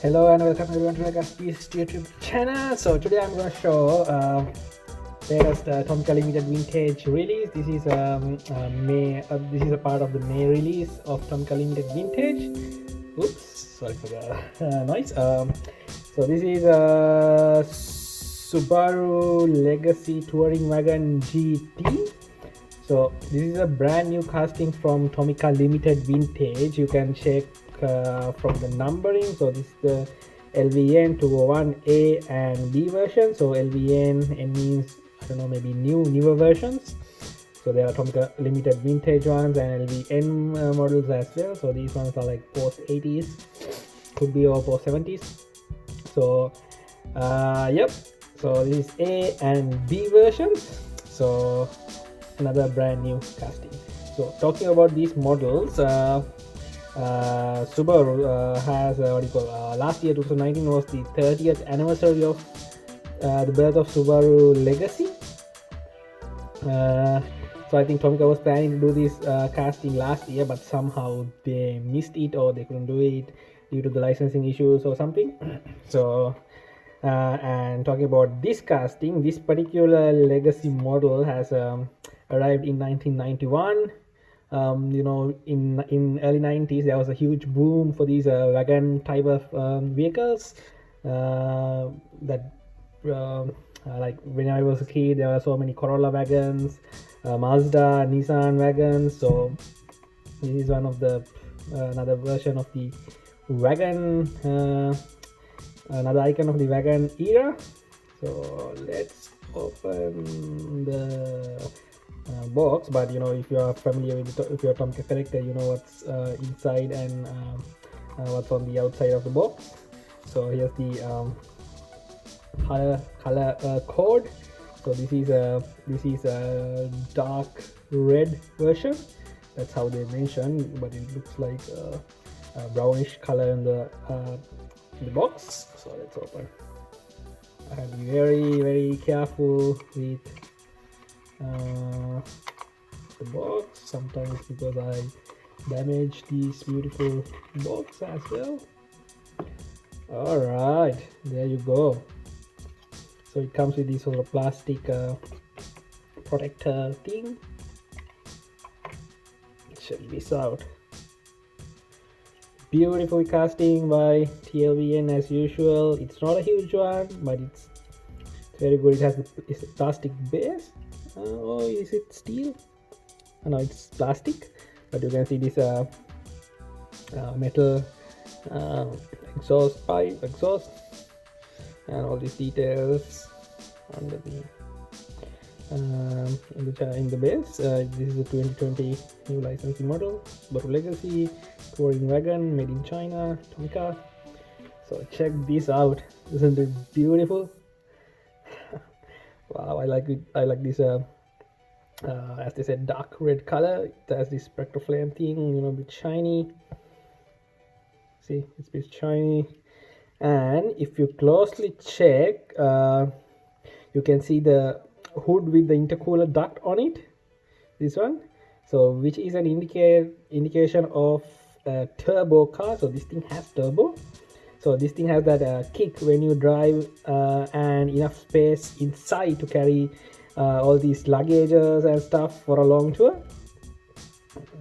Hello and welcome everyone to DIECAST YouTube channel. So today I'm going to show latest Tomica limited vintage release. This is May. This is a part of the May release of Tomica limited vintage. Oops, sorry for the noise. So this is Subaru Legacy Touring Wagon GT. So this is a brand new casting from Tomica limited vintage. You can check from the numbering. So this is the LVN 201A and B version. So LVN N means, I don't know, maybe newer versions. So there are Tomica limited vintage ones and LVN models as well. So these ones are like post 80s, could be or post 70s. So yep, so this is A and B versions. So another brand new casting. So talking about these models, Subaru has what do you call, last year 2019 was the 30th anniversary of the birth of Subaru Legacy. So I think Tomica was planning to do this casting last year, but somehow they missed it or they couldn't do it due to the licensing issues or something. So and talking about this casting, this particular Legacy model has arrived in 1991. You know, in early 90s there was a huge boom for these wagon type of vehicles that like when I was a kid there were so many Corolla wagons, MAZDA, Nissan wagons. So this is one of the another version of the wagon, another icon of the wagon era. So let's open the box. But you know, if you are familiar with if you're a Tomica collector, you know what's inside and what's on the outside of the box. So here's the color code. So this is a dark red version. That's how they mention, but it looks like a brownish color in the box. So let's open. I have to be very careful with the box sometimes because I damage this beautiful box as well. All right, there you go. So it comes with this sort of plastic protector thing. Check this out. Beautiful casting by TLVN as usual. It's not a huge one, but it's very good. It has it's a plastic base. Oh, is it steel? Oh, no, it's plastic. But you can see this metal exhaust pipe, and all these details under the in the base. This is a 2020 new licensing model, Subaru Legacy Touring Wagon, made in China, Tomica. So check this out. Isn't it beautiful? Wow, I like it. I like this as they said, dark red color. It has this spectral flame thing, you know, a bit shiny. See, it's a bit shiny. And if you closely check, you can see the hood with the intercooler duct on it, this one. So which is an indication of a turbo car. So this thing has turbo. So this thing has that kick when you drive, and enough space inside to carry all these luggages and stuff for a long tour.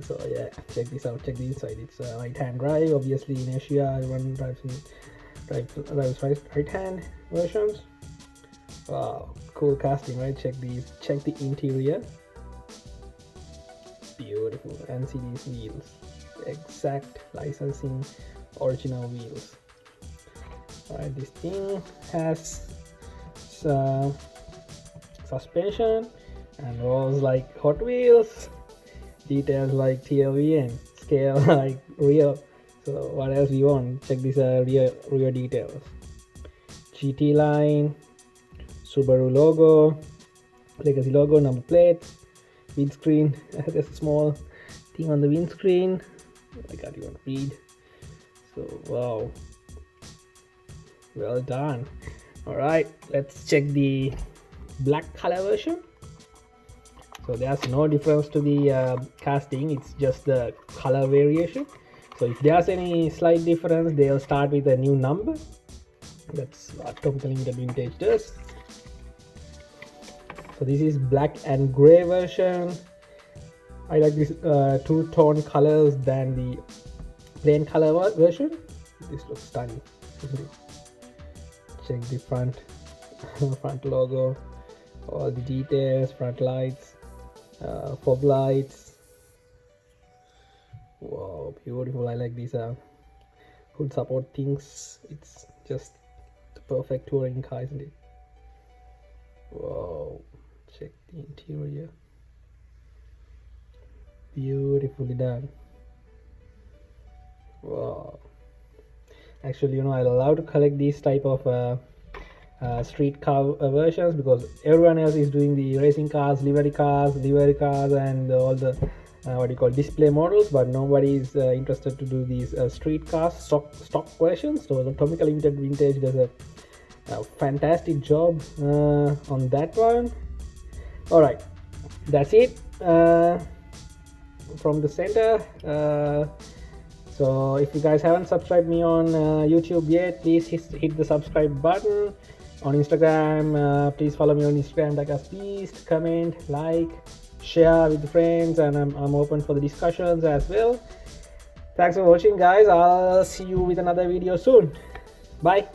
So yeah, check this out. Check the inside. It's a right-hand drive. Obviously in Asia everyone drives right hand versions. Wow, cool casting, right? Check these. Check the interior. Beautiful. And see these wheels. Exact licensing original wheels. Alright, this thing has suspension. and rolls like Hot Wheels, details like TLV, and scale like real. So what else do you want? Check these rear details. GT line, Subaru logo, legacy logo, number plates, windscreen. There's a small thing on the windscreen. I can't even read. So wow, well done. All right, let's check the black color version. So there's no difference to the casting, it's just the color variation. So if there's any slight difference, they'll start with a new number. That's what Tomica Limited Vintage does. So this is black and gray version. I like this two-tone colors than the plain color version. This looks stunning, isn't it? Check the front front logo, all the details, front lights, fog lights. Wow, beautiful. I like these hood support things. It's just the perfect touring car, isn't it? Wow, check the interior, beautifully done. Wow, actually, you know, I love to collect these type of street car versions, because everyone else is doing the racing cars, livery cars, and all the what you call display models, but nobody is interested to do these street cars, stock versions. So the Tomica Limited Vintage does a fantastic job on that one. All right, that's it from the center. So if you guys haven't subscribed me on YouTube yet, please hit the subscribe button. On Instagram, please follow me on Instagram, DIECAST. Comment, like, share with friends, and I'm open for the discussions as well. Thanks for watching, guys. I'll see you with another video soon. Bye.